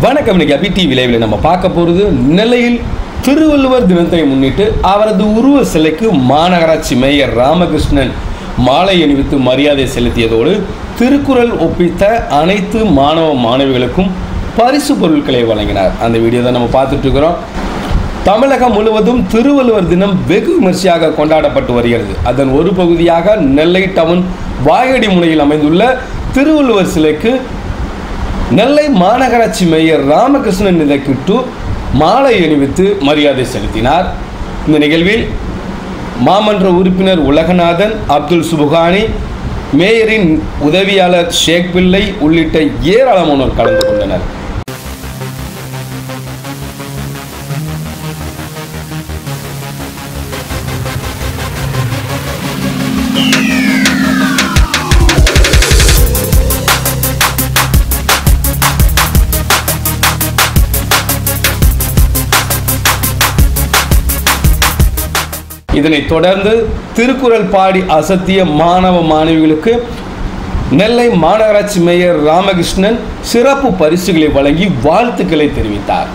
வணக்கம். இன்னைக்கு அபி டிவி லைவ்ல நம்ம பார்க்க போகிறது நெல்லையில் திருவள்ளுவர் தினத்தை முன்னிட்டு அவரது உருவ சிலைக்கு மாநகராட்சி மேயர் ராமகிருஷ்ணன் மாலை அணிவித்து மரியாதை செலுத்தியதோடு திருக்குறள் ஒப்பித்த அனைத்து மாணவ மாணவிகளுக்கும் பரிசு பொருட்களை வழங்கினார். அந்த வீடியோ தான் நம்ம பார்த்துட்டு இருக்கிறோம். தமிழகம் முழுவதும் திருவள்ளுவர் தினம் வெகு விமர்சையாக கொண்டாடப்பட்டு வருகிறது. அதன் ஒரு பகுதியாக நெல்லை டவுன் வாயடி முனையில் அமைந்துள்ள திருவள்ளுவர் சிலைக்கு நெல்லை மாநகராட்சி மேயர் ராமகிருஷ்ணன் நிலைக்கிட்டு மாலை அணிவித்து மரியாதை செலுத்தினார். இந்த நிகழ்வில் மாமன்ற உறுப்பினர் உலகநாதன், அப்துல் சுபுகானி, மேயரின் உதவியாளர் ஷேக் பிள்ளை உள்ளிட்ட ஏராளமானோர் கலந்து கொண்டனர். இதனைத் தொடர்ந்து திருக்குறள் பாடி அசத்திய மாணவ மாணவிகளுக்கு நெல்லை மாநகராட்சி மேயர் ராமகிருஷ்ணன் சிறப்பு பரிசுகளை வழங்கி வாழ்த்துக்களை தெரிவித்தார்.